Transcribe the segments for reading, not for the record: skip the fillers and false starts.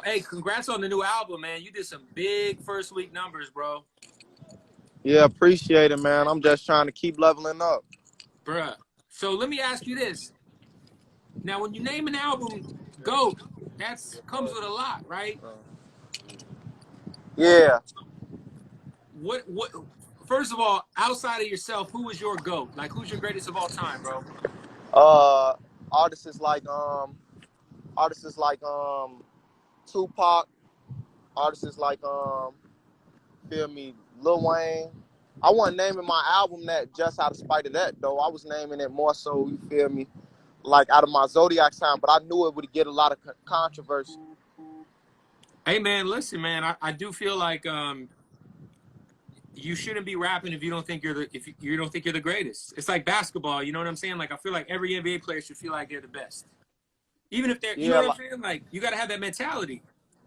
Hey, congrats on the new album, man. You did some big first week numbers, bro. Yeah, appreciate it, man. I'm just trying to keep leveling up. Bruh. So let me ask you this. Now, when you name an album GOAT, that's comes with a lot, right? Yeah. What first of all, outside of yourself, who is your GOAT? Like who's your greatest of all time, bro? Uh artists is like artists is like Tupac, artists is like feel me, Lil Wayne. I wasn't naming my album that just out of spite of that though. I was naming it more so, you feel me, like out of my Zodiac sign, but I knew it would get a lot of controversy. Hey man, listen, man, I do feel like you shouldn't be rapping if you don't think you don't think you're the greatest. It's like basketball, you know what I'm saying? Like I feel like every NBA player should feel like they're the best. Even if they're, you know Yeah, what I'm like, saying? Like you got to have that mentality.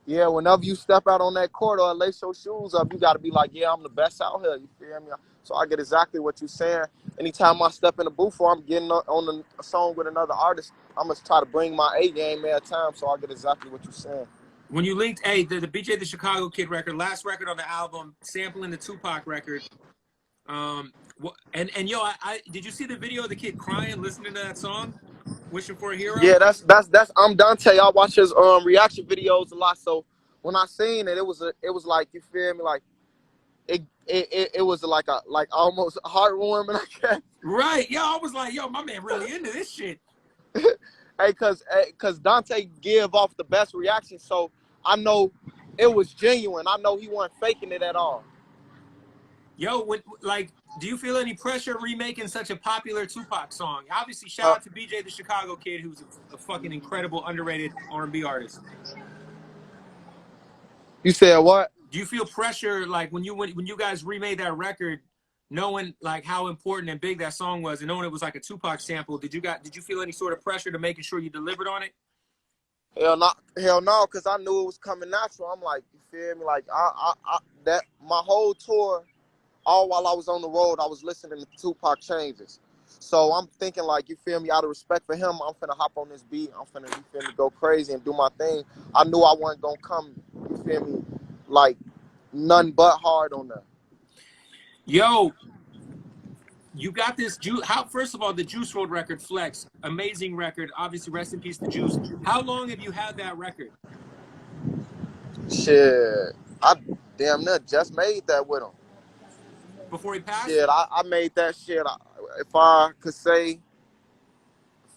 yeah, whenever you step out on that court or lace your shoes up, you got to be like, yeah, I'm the best out here. You feel me? So I get exactly what you're saying. Anytime I step in the booth or I'm getting on a song with another artist, I'm going to try to bring my A game at a time. So I get exactly what you're saying. When you linked, hey, the BJ the Chicago Kid record, last record on the album, sampling the Tupac record. And yo, I did you see the video of the kid crying listening to that song, wishing for a hero? Yeah, that's I'm Dante. I watch his reaction videos a lot. So when I seen it, it was like, you feel me, like it was like almost heartwarming, I guess. Right. Yo, I was like, yo, my man really into this shit. Hey, cause Dante give off the best reaction, so I know it was genuine. I know he wasn't faking it at all. Yo, do you feel any pressure remaking such a popular Tupac song? Obviously, shout Uh, out to BJ the Chicago Kid, who's a fucking incredible, underrated R&B artist. you said what? Do you feel pressure like when you guys remade that record, knowing like how important and big that song was, and knowing it was like a Tupac sample? Did you feel any sort of pressure to making sure you delivered on it? Hell no, cause I knew it was coming natural. I'm like, you feel me? Like that my whole tour, all while I was on the road, I was listening to Tupac changes. So I'm thinking like, you feel me? Out of respect for him, I'm finna hop on this beat. I'm finna, you feel me, go crazy and do my thing. I knew I wasn't gonna come, you feel me, like nothing but hard on that. Yo, you got this juice. How first of all, the Juice WRLD record, Flex, amazing record. Obviously, rest in peace to Juice. How long have you had that record? Shit, I damn near just made that with him. Before he passed? Shit, I made that shit. If I could say,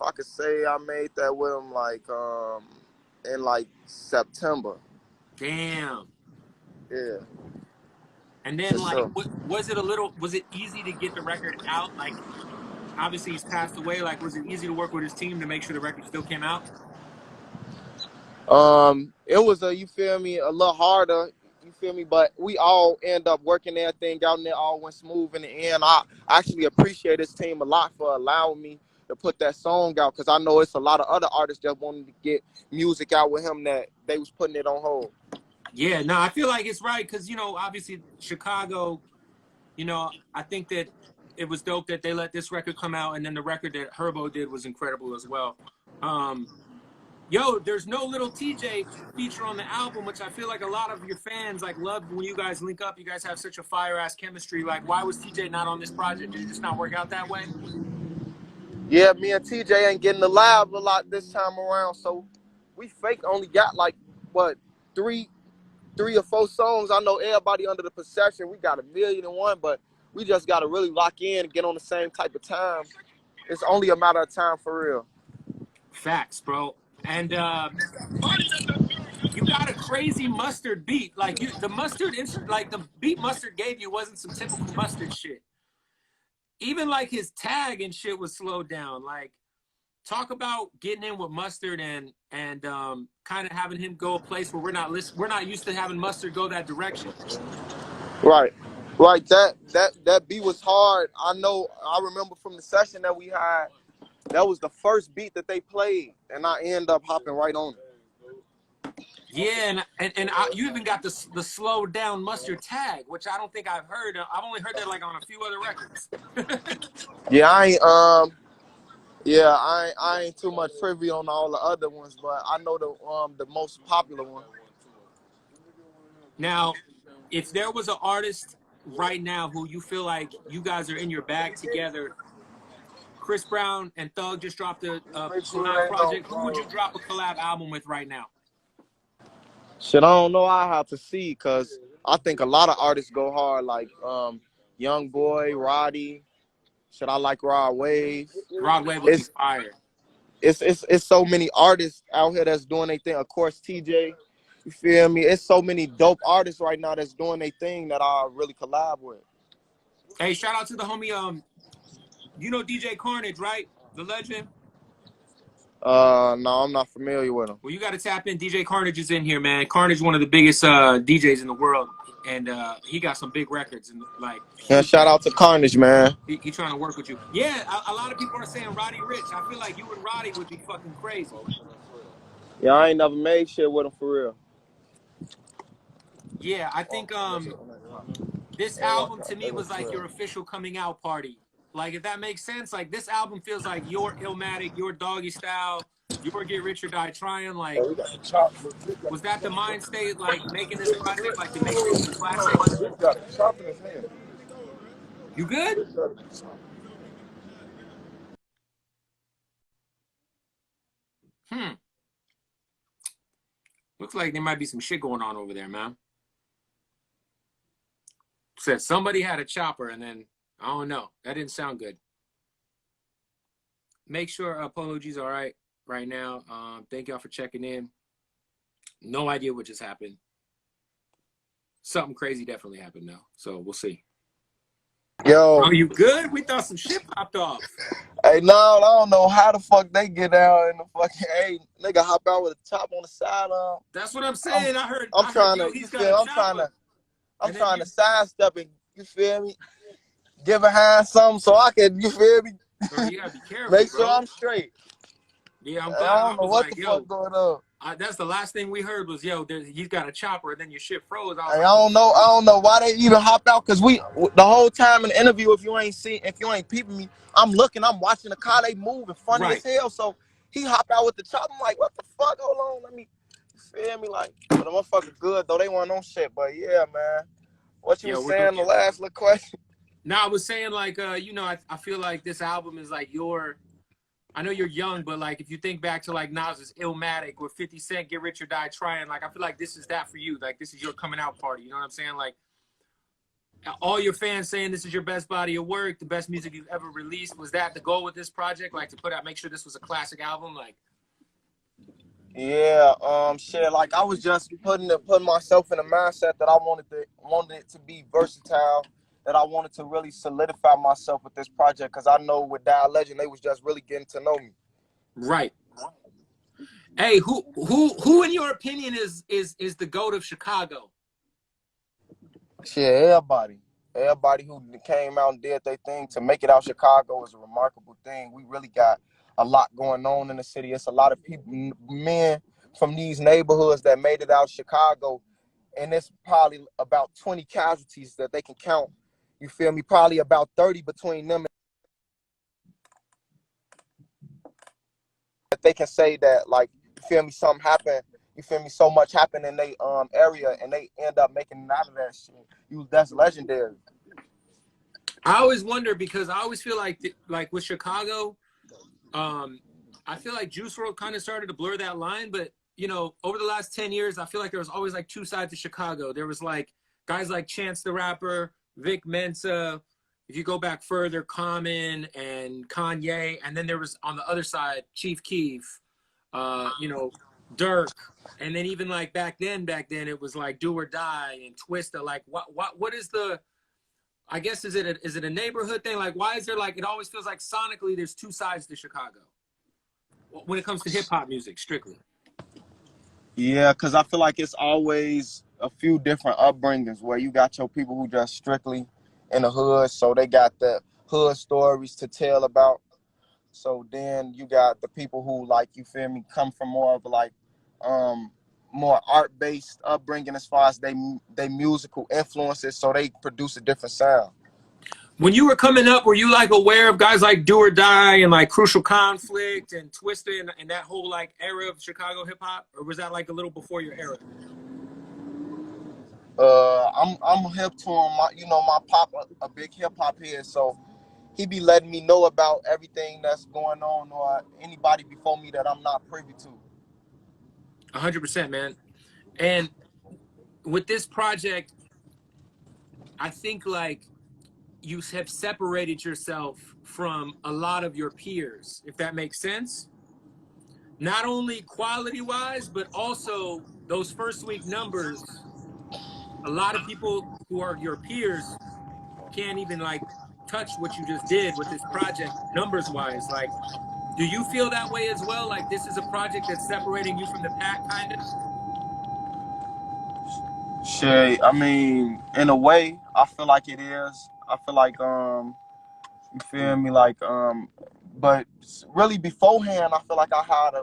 I made that with him like in like September. Damn. Yeah, And then for like, sure. was it easy to get the record out? Like, obviously he's passed away. Like, was it easy to work with his team to make sure the record still came out? It was you feel me, a little harder, you feel me, but we all end up working everything out and it all went smooth in the end. I actually appreciate this team a lot for allowing me to put that song out, because I know it's a lot of other artists that wanted to get music out with him that they was putting it on hold. Yeah, no, I feel like it's right because, you know, obviously Chicago, you know, I think that it was dope that they let this record come out, and then the record that Herbo did was incredible as well. Yo, there's no Little TJ feature on the album, which I feel like a lot of your fans like loved when you guys link up. You guys have such a fire ass chemistry. Like, why was TJ not on this project? Did it just not work out that way? Yeah, me and TJ ain't getting the live a lot this time around, so we fake only got like what, three or four songs. I know everybody under the perception we got 1,000,001, but we just got to really lock in and get on the same type of time. It's only a matter of time for real. Facts, bro. And you got a crazy Mustard beat. Like the Mustard like the beat Mustard gave you wasn't some typical Mustard shit. Even like his tag and shit was slowed down. Like, talk about getting in with Mustard and kind of having him go a place where we're not used to having Mustard go that direction. Right. Right. That beat was hard. I know. I remember from the session that we had, that was the first beat that they played, and I end up hopping right on it. Yeah, and you even got the slowed down Mustard tag, which I don't think I've heard. I've only heard that like on a few other records. Yeah, I ain't too much privy on all the other ones, but I know the most popular one. Now, if there was an artist right now who you feel like you guys are in your bag together, Chris Brown and Thug just dropped a collab project. Who would you drop a collab album with right now? Shit, I don't know. I have to see because I think a lot of artists go hard, like Young Boy, Roddy. Should I like Rod Wave? Rod Wave would be fire. It's so many artists out here that's doing their thing. Of course, TJ. You feel me? It's so many dope artists right now that's doing their thing that I really collab with. Hey, shout out to the homie. You know DJ Carnage, right? The legend. No, I'm not familiar with him. Well, you got to tap in. DJ Carnage is in here, man. Carnage is one of the biggest DJs in the world, and he got some big records. And like, Yeah, shout out to Carnage, man. He trying to work with you. Yeah, a lot of people are saying Roddy Ricch. I feel like you and Roddy would be fucking crazy. Yeah, I ain't never made shit with him for real. Yeah, I think this album to me was like your official coming out party. Like, if that makes sense, like this album feels like your Illmatic, your Doggy Style, your Get Rich or Die Trying. Like, was that the mind state, like making this project, like to make sure it was a classic? You good? Looks like there might be some shit going on over there, man. Said somebody had a chopper, and then I don't know. That didn't sound good. Make sure Polo G's all right now. Thank y'all for checking in. No idea what just happened. Something crazy definitely happened though. So we'll see. Yo. Are you good? We thought some shit popped off. Hey, no, I don't know how the fuck they get out in the fucking, hey, nigga hop out with a top on the side. That's what I'm saying. I'm trying to sidestep and, you feel me? Give a hand something so I can, you feel me? Bro, you gotta be careful. Make sure I'm straight. Yeah, I'm glad. I don't know what the fuck going on. That's the last thing we heard was, yo, he's got a chopper, and then your shit froze. I don't know why they even hop out, cause we the whole time in the interview, if you ain't peeping me, I'm watching the car, they moving funny as hell. So he hopped out with the chopper. I'm like, what the fuck? Hold on, let me feel me like, but the motherfucker good though. They want no shit, but yeah, man. What you was saying the last little question? No, I was saying like, you know, I feel like this album is like I know you're young, but like if you think back to like Nas's Illmatic or 50 Cent Get Rich or Die Trying, like I feel like this is that for you. Like this is your coming out party. You know what I'm saying? Like all your fans saying this is your best body of work, the best music you've ever released. Was that the goal with this project? Like to make sure this was a classic album? Like, yeah, shit. Like I was just putting myself in a mindset that I wanted it to be versatile. That I wanted to really solidify myself with this project because I know with Die Legend they was just really getting to know me. Right. Hey, who in your opinion is the GOAT of Chicago? Shit, everybody who came out and did their thing to make it out Chicago is a remarkable thing. We really got a lot going on in the city. It's a lot of people, men from these neighborhoods that made it out Chicago, and it's probably about 20 casualties that they can count. You feel me? Probably about 30 between them. That they can say that, like, you feel me, something happened, you feel me, so much happened in they area and they end up making it out of that shit. That's legendary. I always wonder because I always feel like with Chicago, I feel like Juice WRLD kind of started to blur that line, but you know, over the last 10 years, I feel like there was always like two sides to Chicago. There was like guys like Chance the Rapper, Vic Mensa, if you go back further, Common and Kanye, and then there was on the other side Chief Keef, you know, Dirk, and then even like back then it was like Do or Die and Twista. Like what is the? I guess is it a neighborhood thing? Like why is there like it always feels like sonically there's two sides to Chicago when it comes to hip hop music strictly? Yeah, because I feel like it's always a few different upbringings where you got your people who just strictly in the hood, so they got the hood stories to tell about. So then you got the people who, like, you feel me, come from more of like more art-based upbringing as far as they musical influences, so they produce a different sound. When you were coming up, were you like aware of guys like Do or Die and like Crucial Conflict and Twista and that whole like era of Chicago hip hop, or was that like a little before your era? I'm hip to him. My pop a big hip hop head, so he be letting me know about everything that's going on or anybody before me that I'm not privy to. 100%, man. And with this project, I think like you have separated yourself from a lot of your peers, if that makes sense. Not only quality wise, but also those first week numbers. A lot of people who are your peers can't even like touch what you just did with this project numbers wise. Like, do you feel that way as well? Like this is a project that's separating you from the pack, kind of? Shit, I mean, in a way, I feel like it is. I feel like you feel me, but really beforehand, I feel like I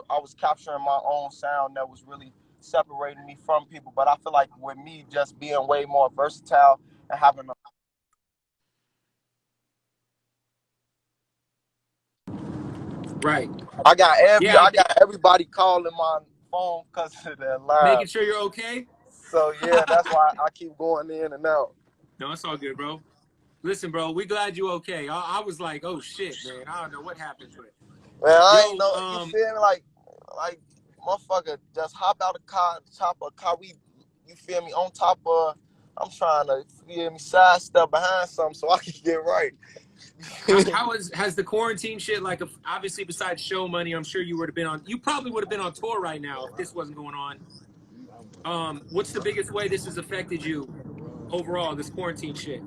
was capturing my own sound that was really separating me from people. But I feel like with me just being way more versatile and having Right. Yeah, I got everybody calling my phone because of that live. making sure you're okay. So yeah, that's why I keep going in and out. No, it's all good, bro. Listen, bro, we glad you okay. I was like, oh shit, man, I don't know what happened, but Man, I ain't yo, know. You feel me? Like motherfucker, just hop out the car, Choppa car. You feel me? On top of, I'm trying to feel me sidestep behind something so I can get right. has the quarantine shit like? Obviously, besides show money, I'm sure you probably would have been on tour right now if this wasn't going on. What's the biggest way this has affected you overall? This quarantine shit.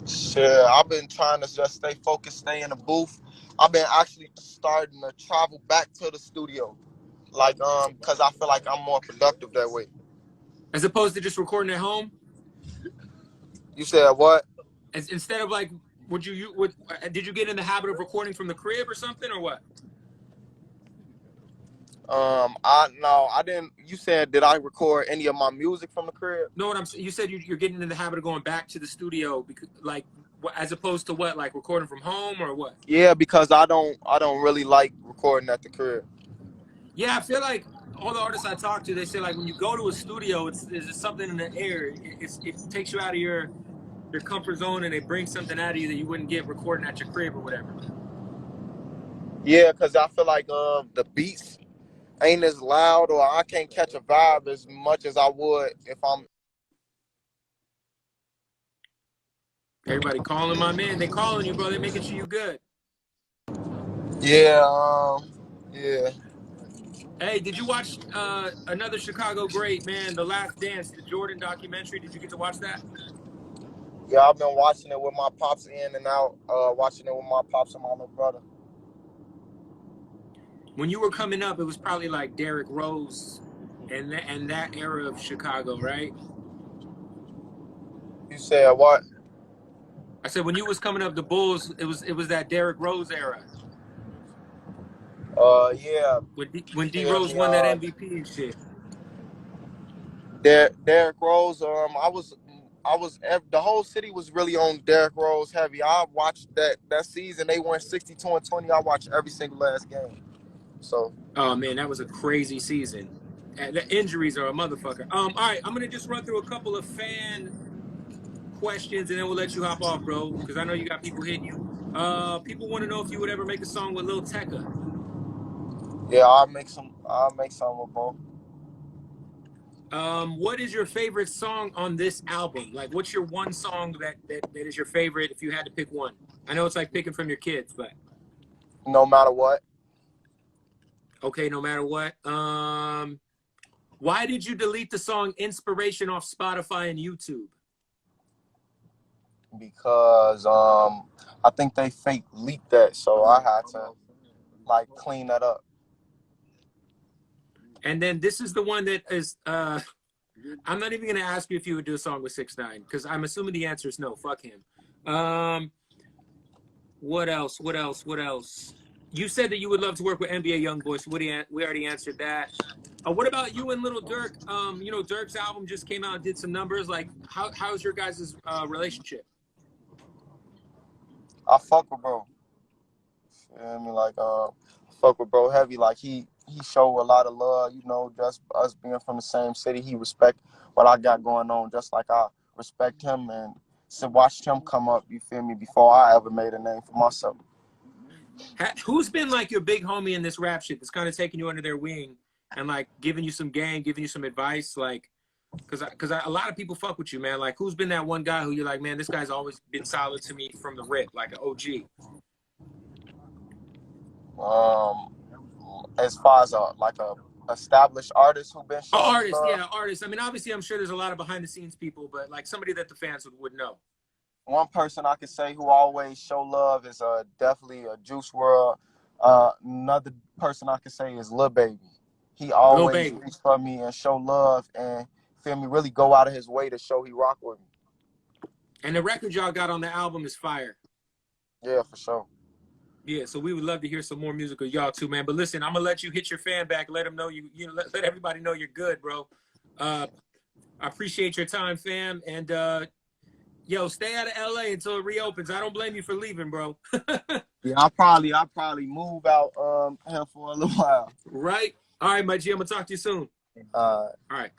Shit, I've been trying to just stay focused, stay in the booth. I've been actually starting to travel back to the studio, cause I feel like I'm more productive that way. As opposed to just recording at home? You said what? Instead of like, did you get in the habit of recording from the crib or something, or what? I didn't. You said did I record any of my music from the crib? No, what I'm saying. You said you're getting in the habit of going back to the studio because, like, as opposed to what, like recording from home or what? Yeah, because I don't really like recording at the crib. Yeah, I feel like all the artists I talk to, they say like when you go to a studio, there's just something in the air. It takes you out of your comfort zone and it brings something out of you that you wouldn't get recording at your crib or whatever. Yeah, because I feel like the beats ain't as loud or I can't catch a vibe as much as I would if I'm. Everybody calling my man. They calling you, bro. They making sure you good. Yeah, yeah. Hey, did you watch another Chicago great, man, The Last Dance, the Jordan documentary? Did you get to watch that? Yeah, I've been watching it with my pops in and out, watching it with my pops and my little brother. When you were coming up, it was probably like Derrick Rose and that era of Chicago, right? You said what? I said when you was coming up, the Bulls, it was that Derrick Rose era. Yeah. When D Feel Rose me? won that MVP and shit. Derrick Rose. The whole city was really on Derrick Rose heavy. I watched that season. They won 62-20. I watched every single last game. So. Oh man, that was a crazy season. And the injuries are a motherfucker. All right, I'm gonna just run through a couple of fan questions and then we'll let you hop off, bro, because I know you got people hitting you. People want to know if you would ever make a song with Lil Tecca. Yeah, I'll make some with bro. What is your favorite song on this album? Like, what's your one song that is your favorite if you had to pick one? I know it's like picking from your kids, but No matter what. okay, no matter what. Why did you delete the song Inspiration off Spotify and YouTube? Because I think they fake leaked that, so I had to clean that up. And then this is the one that is I'm not even gonna ask you if you would do a song with 6ix9ine because I'm assuming the answer is no. Fuck him. What else? You said that you would love to work with NBA YoungBoy, so we already answered that. What about you and Little Durk? Durk's album just came out and did some numbers. Like, how's your guys' relationship? I fuck with bro. Feel me? Fuck with bro heavy. Like he he showed a lot of love, you know, just us being from the same city. He respect what I got going on, just like I respect him, and so watched him come up, you feel me, before I ever made a name for myself. Who's been like your big homie in this rap shit that's kind of taking you under their wing and like giving you some game, giving you some advice? Like, cause a lot of people fuck with you, man. Like, who's been that one guy who you're like, man, this guy's always been solid to me from the rip, like an OG? As far as a established artist who been Oh, showing me artist, love, yeah, artist. I mean, obviously, I'm sure there's a lot of behind the scenes people, but like somebody that the fans would know. one person I can say who always show love is definitely a Juice World. Another person I can say is Lil Baby. He Lil always Baby. reach for me and show love and feel me, really go out of his way to show he rock with me. And the record y'all got on the album is fire. Yeah, for sure. Yeah, so we would love to hear some more music of y'all too, man. But listen, I'm gonna let you hit your fan back. Let them know you know, let everybody know you're good, bro. I appreciate your time, fam. And yo, stay out of LA until it reopens. I don't blame you for leaving, bro. Yeah, I'll probably move out here for a little while. Right? All right, my G, I'm gonna talk to you soon. Uh All right.